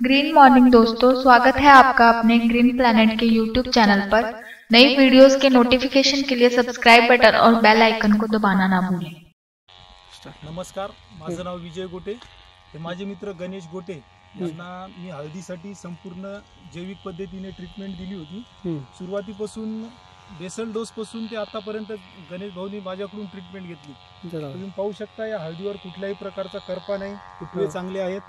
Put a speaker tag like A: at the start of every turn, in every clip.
A: Green morning दोस्तों, स्वागत है आपका अपने ग्रीन प्लैनेट के यूट्यूब चैनल पर। नई वीडियोस के नोटिफिकेशन के लिए सब्सक्राइब बटन और बेल आइकन को दबाना ना भूलें।
B: नमस्कार, माझं नाव विजय गोटे, हे माझे मित्र गणेश गोटे यांना मी हळदीसाठी संपूर्ण जैविक पद्धतीने ट्रीटमेंट दिली होती। सुरुवातीपासून बेसल डोस पासून ते आतापर्यंत गणेश भाऊनी माझ्याकडून ट्रीटमेंट घेतली। तुम्ही पाहू शकता या हळदीवर कुठल्याही प्रकारचा करपा नाही, फुटवे चांगले आहेत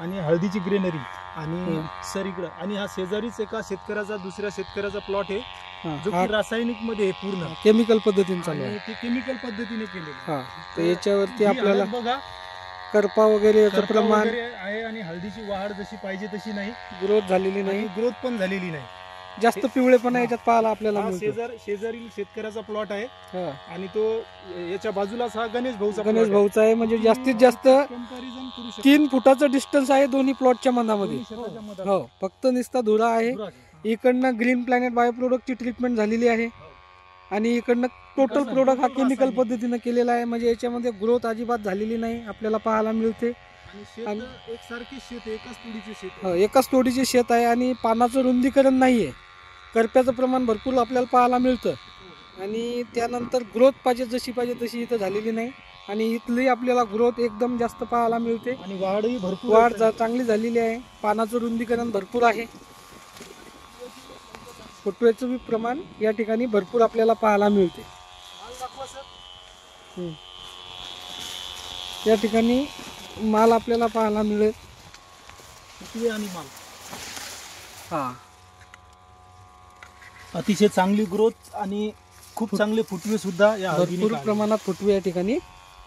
B: आणि हळदीची ग्रीनरी आणि सरीकडे आणि हा शेजारीच एका शेतकऱ्याचा दुसऱ्या शेतकऱ्याचा प्लॉट आहे जो की रासायनिक मध्ये पूर्ण
C: केमिकल पद्धतीने चालू आहे।
B: ते केमिकल पद्धतीने केलेले
C: तर याच्यावरती आपल्याला
B: बघा
C: करपा वगैरे याचं प्रमाण
B: आहे आणि हळदीची वाढ जशी पाहिजे तशी नाही,
C: ग्रोथ झालेली नाही,
B: ग्रोथ पण झालेली नाही,
C: जास्त पिवळेपणा याच्यात पाहायला आपल्याला मिळतो।
B: शेजारी शेतकऱ्याचा प्लॉट आहे आणि तो याच्या बाजूलाच हा गणेश
C: भाऊचा आहे। म्हणजे जास्तीत जास्त 3 फुटाचं डिस्टन्स आहे दोन्ही प्लॉटच्या मधामध्ये। हो, फक्त निस्ता धुरा आहे। इकडनं ग्रीन प्लॅनेट बायो प्रोडक्टची ट्रीटमेंट झालेली आहे आणि इकडनं टोटल प्रोडक्ट हा केमिकल पद्धतीने केलेला आहे। म्हणजे याच्यामध्ये ग्रोथ अजिबात झालेली नाही आपल्याला पाहायला मिळते।
B: आणि एकसारखी शेत
C: एकाच तोडीचे शेत आहे आणि पानाचं रुंदीकरण नाहीये, करप्याचं प्रमाण भरपूर आपल्याला पाहायला मिळतं आणि त्यानंतर ग्रोथ पाहिजे जशी पाहिजे तशी इथं झालेली नाही आणि इथली आपल्याला ग्रोथ एकदम जास्त पाहायला मिळते
B: आणि वाढही भरपूर
C: वाढ चांगली झालेली आहे। पानाचं रुंदीकरण भरपूर आहे, फुटव्याचं प्रमाण या ठिकाणी भरपूर आपल्याला पाहायला मिळते। या ठिकाणी माल आपल्याला पाहायला मिळेल
B: आणि माल अतिशय चांगली ग्रोथ आणि खूप चांगले फुटवे सुद्धा या
C: भरपूर प्रमाणात फुटवे या ठिकाणी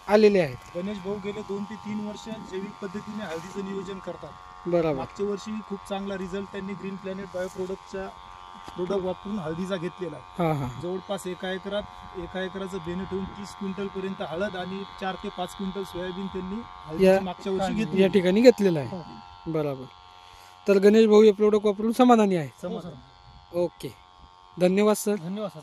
C: आलेले आहेत।
B: गणेश भाऊ गेले 2 ते 3 वर्ष जैविक पद्धतीने हळदीचं नियोजन करतात।
C: बरोबर,
B: मागच्या वर्षी खूप चांगला रिझल्ट त्यांनी ग्रीन प्लॅनेट बायो प्रोडक्टचा प्रोडक्ट वापरून हळदीचा घेतलेला आहे। जवळपास एका एकराचं बेनिफिट होऊन 30 क्विंटल पर्यंत हळद आणि 4 ते 5 क्विंटल सोयाबीन त्यांनी मागच्या वर्षी
C: या ठिकाणी घेतलेलं आहे। बरोबर, तर गणेश भाऊ हे प्रोडक्ट वापरून समाधानी आहे।
B: समोर
C: ओके, धन्यवाद सर।
B: धन्यवाद सर।